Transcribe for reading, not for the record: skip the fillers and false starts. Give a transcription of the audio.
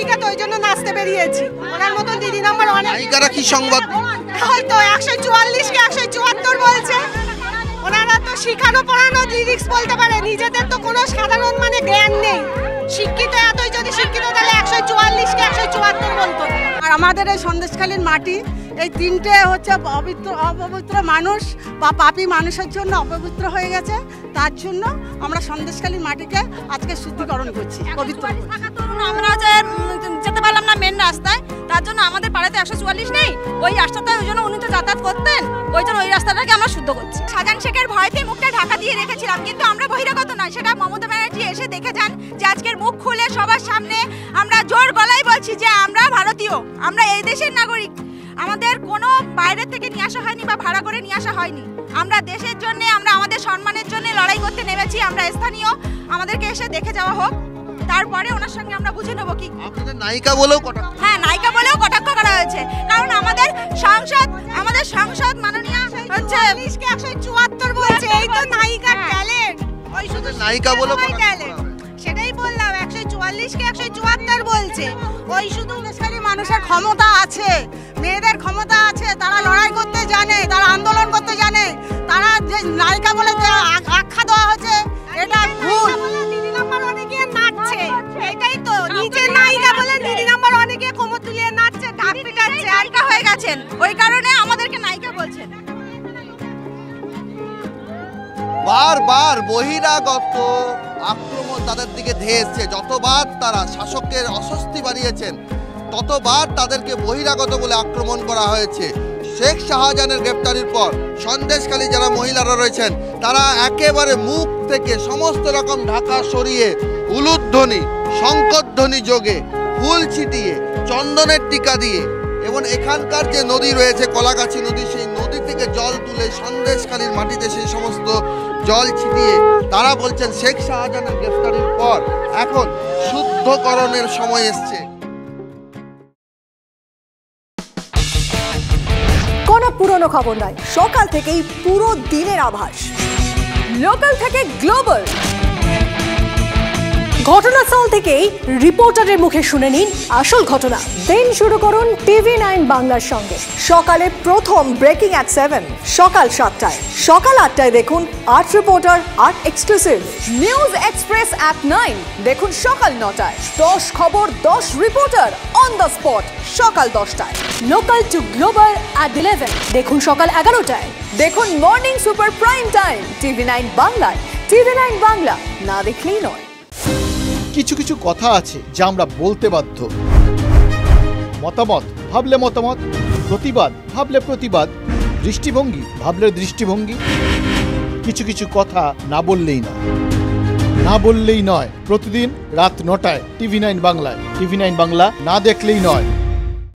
নায়িকা, তো ওই জন্য নাচতে বেরিয়েছি। ওনার মতন দিদি নাম্বার অনেক। নায়িকারা কি সংবাদ? হয়তো 144 কে 174 বলছে। ওনারা তো শিখানো পড়ানো লিরিক্স বলতে পারে, নিজেদের তো কোনো সাধারণ মানে জ্ঞান নেই। শিক্ষিত এতই যদি শিক্ষিত তাহলে 144 কে 174 বলতো। আর আমাদের এই সন্দেশখালীর মাটি, এই তিনটে হচ্ছে অপবিত্র মানুষ বা পাপী মানুষের জন্য অপবিত্র হয়ে গেছে। তার জন্য আমরা সন্দেশখালীর মাটিকে আজকে শুদ্ধিকরণ করছি, পবিত্র। আমরা যেতে পারলাম না মেন রাস্তায়, তার জন্য আমাদের পাড়াতে 144 নেই, ওই রাস্তাটা ওই জন্য উনি তো যাতায়াত করতেন, ওই জন্য ওই রাস্তাটাকে আমরা শুদ্ধ করছি। শাহজাহান শেখের ভয়তে মুখটা ঢাকা দিয়ে রেখেছিলাম, কিন্তু আমরা বহিরাগত নয়, সেটা মমতা ব্যানার্জি এসে দেখে যান যে আজকের মুখ খুলে সবার সামনে আমরা জোর গলায় বলছি যে আমরা ভারতীয়, আমরা এই দেশের নাগরিক। আমাদের কোনো বাইরে থেকে নিয়ে আসা হয়নি বা ভাড়া করে নিয়ে আসা হয়নি। আমরা দেশের জন্য, আমরা আমাদের সম্মানের জন্য লড়াই করতে নেমেছি। আমরা স্থানীয়, আমাদেরকে এসে দেখে যাওয়া হোক, তারপরে ওনার সঙ্গে আমরা বুঝে নেবো কি। আপনাদের নায়িকা বলেও কটাক্ষ? হ্যাঁ, নায়িকা বলেও কটাক্ষ করা হয়েছে, কারণ আমাদের সংসদ মাননীয় হচ্ছে 174 বলছে। এই তো নায়িকার ট্যালেন্ট, ওই শুধু নায়িকা বলেও ট্যালেন্ট। সেটাই বললাম, 144 কে 174 বলছে। ওই শুধু দেশের মানুষের ক্ষমতা আছে, মেয়েদের ক্ষমতা আছে, তারা লড়াই করতে জানে, তারা আন্দোলন করতে জানে। তারা যে নায়িকা বলে যে আখ্যা দেওয়া হচ্ছে, এটা ভুল। দিদি নাম্বার অনেকে নাচছে, এটাই তো নিচে নায়িকা বলে দিদি নাম্বার অনেকে কোমর তুলিয়ে নাচছে, ঢাক পিটাচ্ছে, নায়িকা হয়ে গেছেন, ওই কারণে আমাদেরকে নায়িকা বলছেন। বারবার বহিরাগত আক্রমণ তাদের দিকে ধেয়ে এসছে। যতবার তারা শাসকের অস্বস্তি বাড়িয়েছেন, ততবার তাদেরকে বহিরাগত বলে আক্রমণ করা হয়েছে। শেখ শাহজাহানের গ্রেপ্তারির পর সন্দেশখালী যারা মহিলারা রয়েছেন, তারা একেবারে মুখ থেকে সমস্ত রকম ঢাকা সরিয়ে উলুধ্বনি, শঙ্করধ্বনি যোগে, ফুল ছিটিয়ে, চন্দনের টিকা দিয়ে এবং এখানকার যে নদী রয়েছে কলাগাছি নদী, সেই নদী থেকে জল তুলে সন্দেশখালীর মাটিতে সেই সমস্ত জল ছিটিয়ে তারা বলছেন শেখ শাহজাহানের গ্রেফতারির পর এখন শুদ্ধকরণের সময় এসছে। কোনো পুরনো খবর নয়, সকাল থেকেই পুরো দিনের আভাস, লোকাল থেকে গ্লোবাল। ঘটনাস্থল থেকেই রিপোর্টারের মুখে শুনে নিন আসল ঘটনা। দিন শুরু করুন TV9 বাংলার সঙ্গে। সকালে প্রথম ব্রেকিং অ্যাট 7, সকাল 7টায়, সকাল 8টায় দেখুন art reporter, art exclusive. News express at 9 দেখুন সকাল 9টায়। 10 খবর 10 রিপোর্টার অন দ্য স্পট সকাল 10টায়। লোকাল টু গ্লোবাল অ্যাট 11 দেখুন সকাল 11টায়। দেখুন morning super prime time TV9 বাংলায়। TV9 বাংলা না দেখলেই নয়। কিছু কিছু কথা আছে যা আমরা বলতে বাধ্য। মতামত ভাবলে মতামত, প্রতিবাদ ভাবলে প্রতিবাদ, দৃষ্টিভঙ্গি ভাবলে দৃষ্টিভঙ্গি। কিছু কিছু কথা না বললেই নয়, না বললেই নয়। প্রতিদিন রাত 9টায় TV9 বাংলায়। TV9 বাংলা না দেখলেই নয়।